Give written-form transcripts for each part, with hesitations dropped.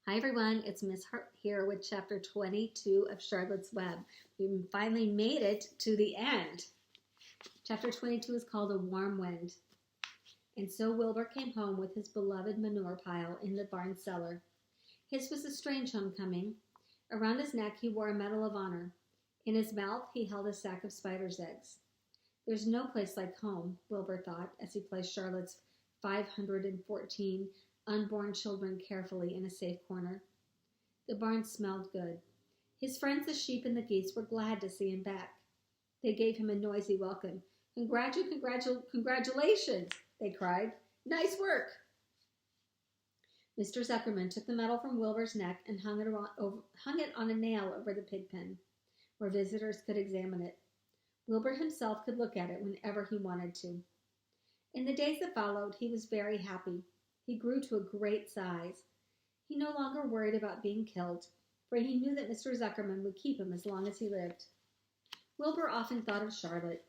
Hi everyone, it's Miss Hart here with chapter 22 of Charlotte's Web. We finally made it to the end. Chapter 22 is called A Warm Wind. And so Wilbur came home with his beloved manure pile in the barn cellar. His was a strange homecoming. Around his neck he wore a Medal of Honor. In his mouth he held a sack of spider's eggs. There's no place like home, Wilbur thought, as he placed Charlotte's 514 unborn children carefully in a safe corner. The barn smelled good. His friends, the sheep and the geese, were glad to see him back. They gave him a noisy welcome. Congratulations, they cried. Nice work. Mr. Zuckerman took the medal from Wilbur's neck and hung it on a nail over the pig pen, where visitors could examine it. Wilbur himself could look at it whenever he wanted to. In the days that followed, he was very happy. He grew to a great size. He no longer worried about being killed, for he knew that Mr. Zuckerman would keep him as long as he lived. Wilbur often thought of Charlotte.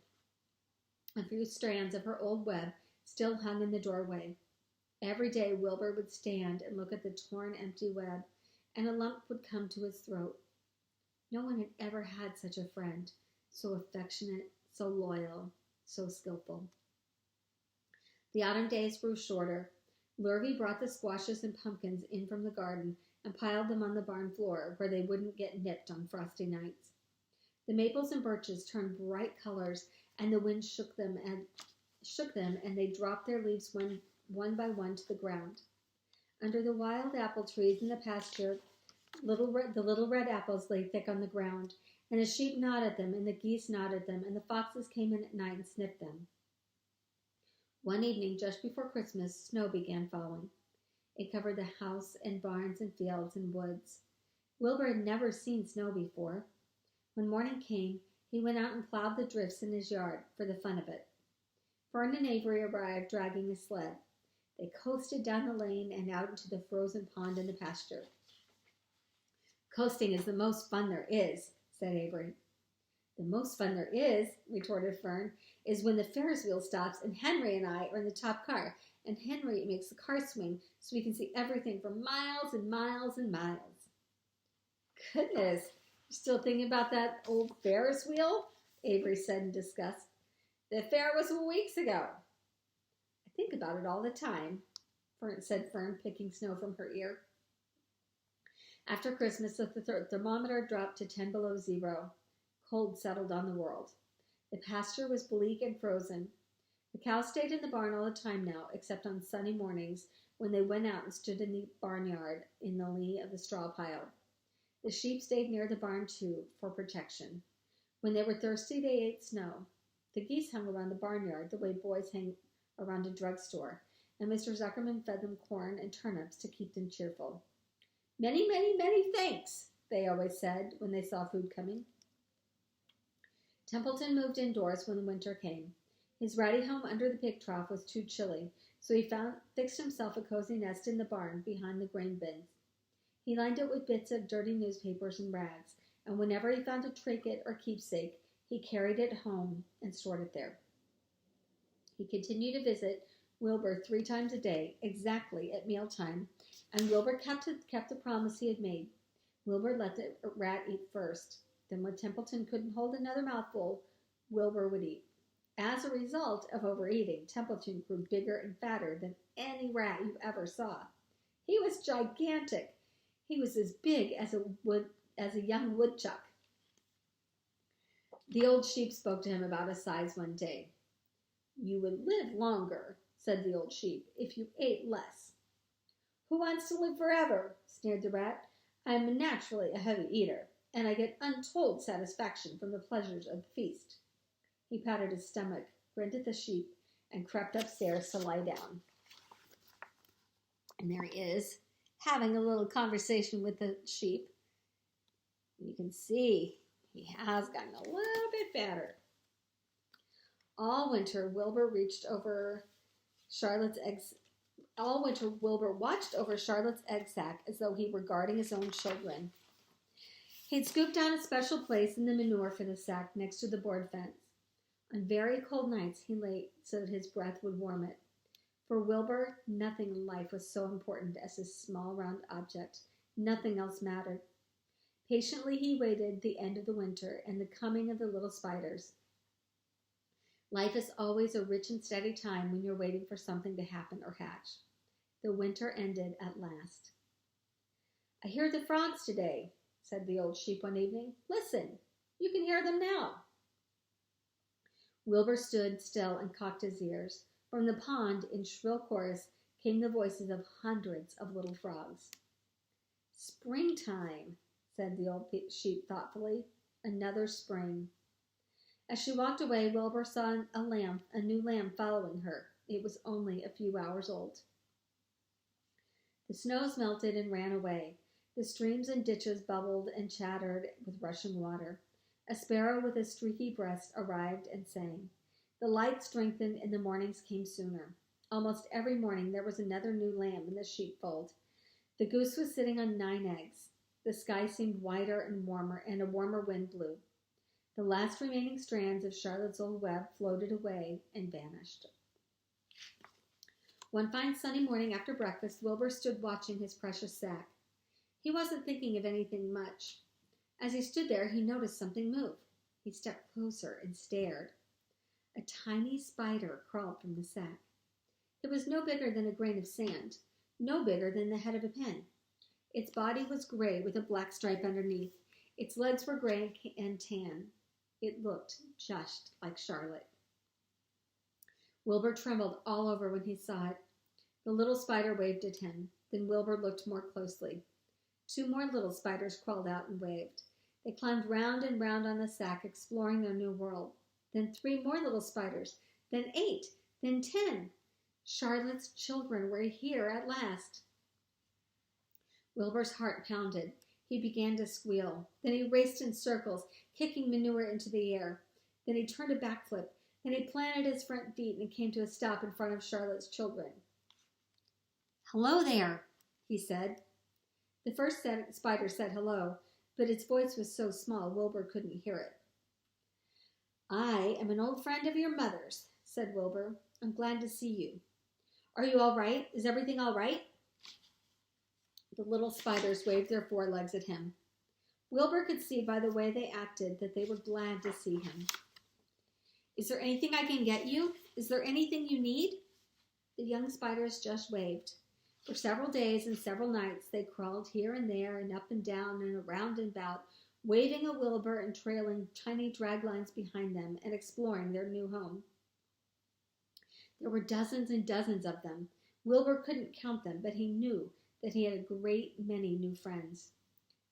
A few strands of her old web still hung in the doorway. Every day Wilbur would stand and look at the torn, empty web, and a lump would come to his throat. No one had ever had such a friend, so affectionate, so loyal, so skillful. The autumn days grew shorter. Lurvy brought the squashes and pumpkins in from the garden and piled them on the barn floor where they wouldn't get nipped on frosty nights. The maples and birches turned bright colors, and the wind shook them, and they dropped their leaves one by one to the ground. Under the wild apple trees in the pasture, the little red apples lay thick on the ground, and the sheep gnawed at them, and the geese gnawed at them, and the foxes came in at night and sniffed them. One evening, just before Christmas, snow began falling. It covered the house and barns and fields and woods. Wilbur had never seen snow before. When morning came, he went out and plowed the drifts in his yard for the fun of it. Fern and Avery arrived dragging a sled. They coasted down the lane and out into the frozen pond in the pasture. Coasting is the most fun there is, said Avery. The most fun there is, retorted Fern, is when the Ferris wheel stops and Henry and I are in the top car, and Henry makes the car swing so we can see everything for miles and miles and miles. Goodness, you're still thinking about that old Ferris wheel? Avery said in disgust. The fair was weeks ago. I think about it all the time, said Fern, picking snow from her ear. After Christmas, the thermometer dropped to 10 below zero. Cold settled on the world. The pasture was bleak and frozen. The cows stayed in the barn all the time now, except on sunny mornings when they went out and stood in the barnyard in the lee of the straw pile. The sheep stayed near the barn too, for protection. When they were thirsty, they ate snow. The geese hung around the barnyard the way boys hang around a drugstore, and Mr. Zuckerman fed them corn and turnips to keep them cheerful. Many, many, many thanks, they always said when they saw food coming. Templeton moved indoors when the winter came. His ratty home under the pig trough was too chilly, so he fixed himself a cozy nest in the barn behind the grain bins. He lined it with bits of dirty newspapers and rags, and whenever he found a trinket or keepsake, he carried it home and stored it there. He continued to visit Wilbur 3 times a day, exactly at mealtime, and Wilbur kept the promise he had made. Wilbur let the rat eat first. Then when Templeton couldn't hold another mouthful, Wilbur would eat. As a result of overeating, Templeton grew bigger and fatter than any rat you ever saw. He was gigantic. He was as big as a young woodchuck. The old sheep spoke to him about his size one day. You would live longer, said the old sheep, if you ate less. Who wants to live forever? Sneered the rat. I am naturally a heavy eater, and I get untold satisfaction from the pleasures of the feast. He patted his stomach, grinned at the sheep, and crept upstairs to lie down. And there he is, having a little conversation with the sheep. You can see he has gotten a little bit fatter. All winter, Wilbur watched over Charlotte's egg sack as though he were guarding his own children. He'd scooped down a special place in the manure for the sack next to the board fence. On very cold nights, he lay so that his breath would warm it. For Wilbur, nothing in life was so important as this small round object, Nothing else mattered. Patiently he waited the end of the winter and the coming of the little spiders. Life is always a rich and steady time when you're waiting for something to happen or hatch. The winter ended at last. "I hear the frogs today," said the old sheep one evening. "Listen, you can hear them now." Wilbur stood still and cocked his ears. From the pond, in shrill chorus, came the voices of hundreds of little frogs. "Springtime," said the old sheep thoughtfully. "Another spring." As she walked away, Wilbur saw a new lamb following her. It was only a few hours old. The snows melted and ran away. The streams and ditches bubbled and chattered with rushing water. A sparrow with a streaky breast arrived and sang. The light strengthened and the mornings came sooner. Almost every morning there was another new lamb in the sheepfold. The goose was sitting on 9 eggs. The sky seemed wider and a warmer wind blew. The last remaining strands of Charlotte's old web floated away and vanished. One fine sunny morning after breakfast, Wilbur stood watching his precious sack. He wasn't thinking of anything much. As he stood there, he noticed something move. He stepped closer and stared. A tiny spider crawled from the sack. It was no bigger than a grain of sand, no bigger than the head of a pin. Its body was gray with a black stripe underneath. Its legs were gray and tan. It looked just like Charlotte. Wilbur trembled all over when he saw it. The little spider waved at him. Then Wilbur looked more closely. 2 more little spiders crawled out and waved. They climbed round and round on the sack, exploring their new world. Then 3 more little spiders, then 8, then 10. Charlotte's children were here at last. Wilbur's heart pounded. He began to squeal. Then he raced in circles, kicking manure into the air. Then he turned a backflip. Then he planted his front feet and came to a stop in front of Charlotte's children. "Hello there," he said. The first spider said hello, but its voice was so small Wilbur couldn't hear it. "I am an old friend of your mother's," said Wilbur. "I'm glad to see you. Are you all right? Is everything all right?" The little spiders waved their forelegs at him. Wilbur could see by the way they acted that they were glad to see him. "Is there anything I can get you? Is there anything you need?" The young spiders just waved. For several days and several nights they crawled here and there and up and down and around and about, waving at Wilbur and trailing tiny drag lines behind them and exploring their new home. There were dozens and dozens of them. Wilbur couldn't count them, but he knew that he had a great many new friends.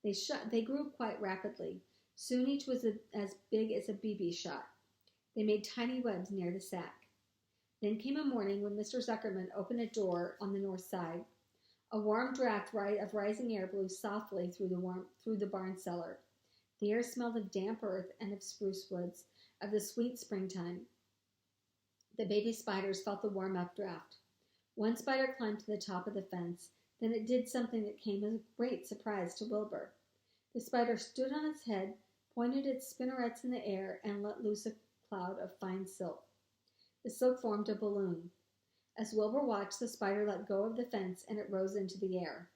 They grew quite rapidly. Soon each was as big as a BB shot. They made tiny webs near the sack. Then came a morning when Mr. Zuckerman opened a door on the north side. A warm draft of rising air blew softly through the barn cellar. The air smelled of damp earth and of spruce woods, of the sweet springtime. The baby spiders felt the warm updraft. One spider climbed to the top of the fence. Then it did something that came as a great surprise to Wilbur. The spider stood on its head, pointed its spinnerets in the air, and let loose a cloud of fine silk. The silk formed a balloon. As Wilbur watched, the spider let go of the fence and it rose into the air.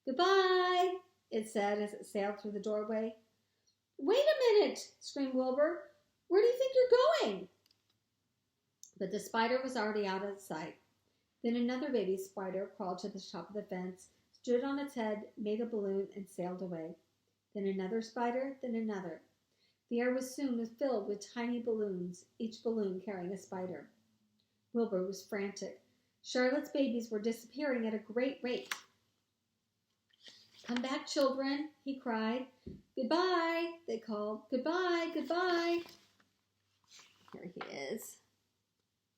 "Goodbye," it said as it sailed through the doorway. "Wait a minute," screamed Wilbur. "Where do you think you're going?" But the spider was already out of sight. Then another baby spider crawled to the top of the fence, stood on its head, made a balloon, and sailed away. Then another spider, then another. The air was soon filled with tiny balloons, each balloon carrying a spider. Wilbur was frantic. Charlotte's babies were disappearing at a great rate. "Come back, children," he cried. "Goodbye," they called. "Goodbye, goodbye." Here he is,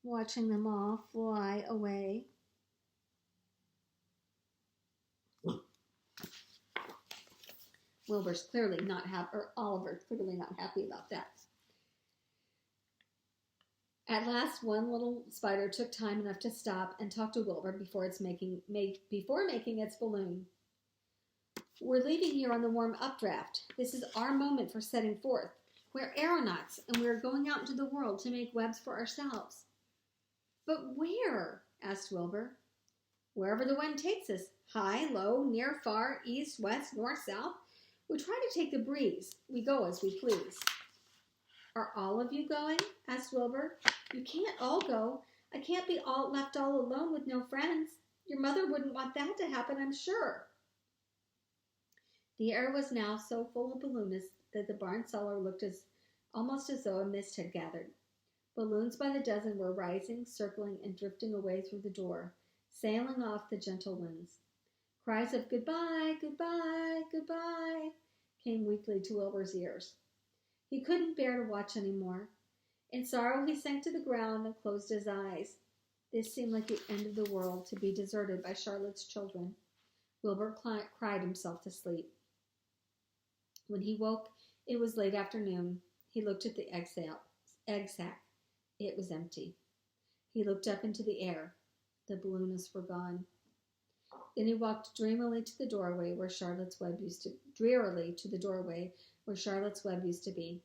watching them all fly away. Wilbur's clearly not happy, or Oliver's clearly not happy about that. At last, one little spider took time enough to stop and talk to Wilbur before making its balloon. "We're leaving here on the warm updraft. This is our moment for setting forth. We're aeronauts, and we're going out into the world to make webs for ourselves." "But where?" asked Wilbur. "Wherever the wind takes us. high, low, near, far, east, west, north, south. We try to take the breeze. We go as we please. Are all of you going? Asked Wilbur. You can't all go. I can't be left all alone with no friends. Your mother wouldn't want that to happen, I'm sure. The air was now so full of balloonists that the barn cellar looked almost as though a mist had gathered. Balloons by the dozen were rising, circling, and drifting away through the door, sailing off the gentle winds. Cries of goodbye, goodbye, goodbye came weakly to Wilbur's ears. He couldn't bear to watch any more. In sorrow he sank to the ground and closed his eyes. This seemed like the end of the world, to be deserted by Charlotte's children. Wilbur cried himself to sleep. When he woke, it was late afternoon. He looked at the egg sack. It was empty. He looked up into the air. The balloonists were gone. Then he walked drearily to the doorway where Charlotte's Web used to be.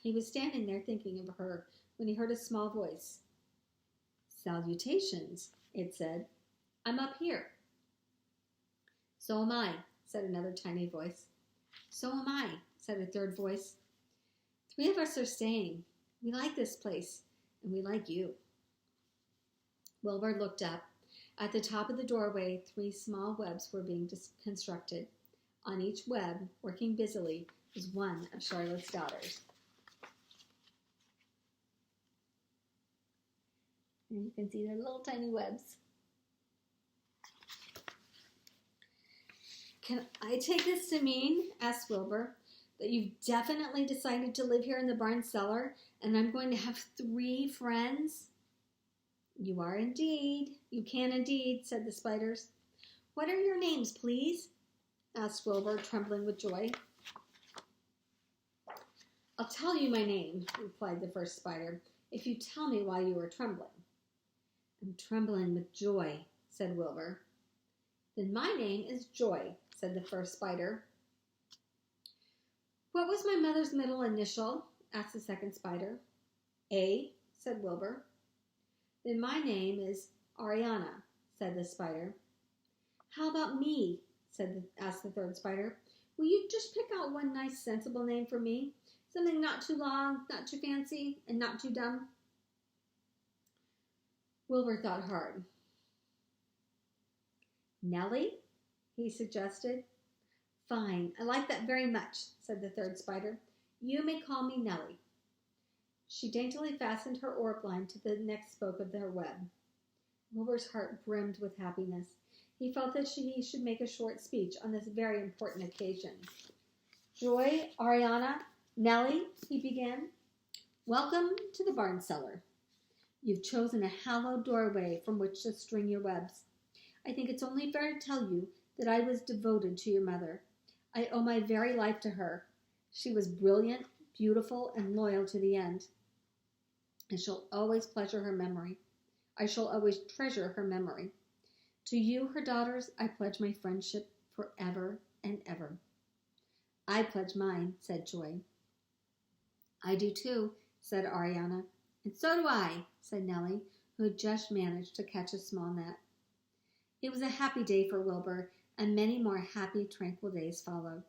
He was standing there thinking of her when he heard a small voice. Salutations, it said. I'm up here. So am I, said another tiny voice. So am I, said a third voice. 3 of us are staying. We like this place, and we like you. Wilbur looked up. At the top of the doorway, 3 small webs were being constructed. On each web, working busily, was one of Charlotte's daughters. And you can see their little tiny webs. Can I take this to mean, asked Wilbur, that you've definitely decided to live here in the barn cellar, and I'm going to have 3 friends? You are indeed. You can indeed, said the spiders. What are your names, please? Asked Wilbur, trembling with joy. I'll tell you my name, replied the first spider, if you tell me why you are trembling. I'm trembling with joy, said Wilbur. Then my name is Joy, said the first spider. What was my mother's middle initial? Asked the second spider. A, said Wilbur. Then my name is Ariana, said the spider. How about me? asked the third spider. Will you just pick out one nice, sensible name for me? Something not too long, not too fancy, and not too dumb? Wilbur thought hard. Nellie? He suggested. Fine, I like that very much, said the third spider. You may call me Nellie. She daintily fastened her orb line to the next spoke of their web. Wilbur's heart brimmed with happiness. He felt that he should make a short speech on this very important occasion. Joy, Ariana, Nellie, he began. Welcome to the barn cellar. You've chosen a hallowed doorway from which to string your webs. I think it's only fair to tell you that I was devoted to your mother. I owe my very life to her. She was brilliant, beautiful, and loyal to the end. I shall always treasure her memory. To you, her daughters, I pledge my friendship forever and ever. I pledge mine, said Joy. I do too, said Ariana. And so do I, said Nellie, who had just managed to catch a small gnat. It was a happy day for Wilbur, and many more happy, tranquil days followed.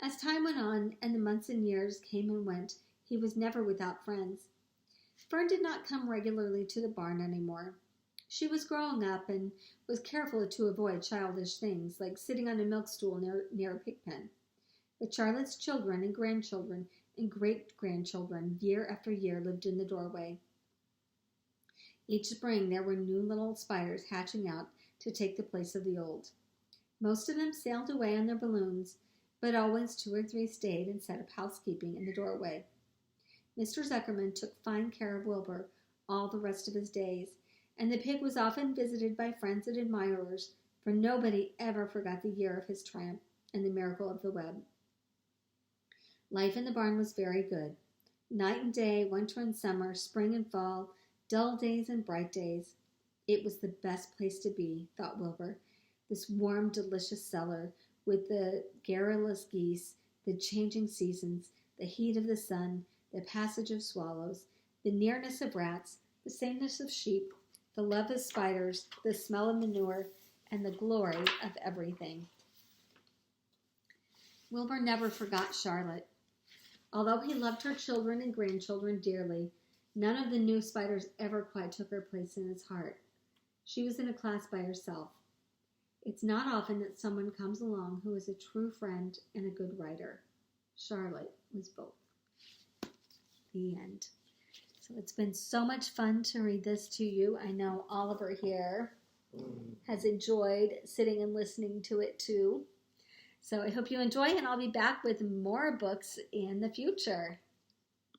As time went on, and the months and years came and went, he was never without friends. Fern did not come regularly to the barn anymore. She was growing up and was careful to avoid childish things, like sitting on a milk stool near a pig pen. But Charlotte's children and grandchildren and great-grandchildren, year after year, lived in the doorway. Each spring there were new little spiders hatching out to take the place of the old. Most of them sailed away on their balloons, but always 2 or 3 stayed and set up housekeeping in the doorway. Mr. Zuckerman took fine care of Wilbur all the rest of his days, and the pig was often visited by friends and admirers, for nobody ever forgot the year of his triumph and the miracle of the web. Life in the barn was very good. Night and day, winter and summer, spring and fall, dull days and bright days. It was the best place to be, thought Wilbur, this warm, delicious cellar with the garrulous geese, the changing seasons, the heat of the sun, the passage of swallows, the nearness of rats, the sameness of sheep, the love of spiders, the smell of manure, and the glory of everything. Wilbur never forgot Charlotte. Although he loved her children and grandchildren dearly, none of the new spiders ever quite took her place in his heart. She was in a class by herself. It's not often that someone comes along who is a true friend and a good writer. Charlotte was both. The end. So it's been so much fun to read this to you. I know Oliver here has enjoyed sitting and listening to it too. So I hope you enjoy, and I'll be back with more books in the future.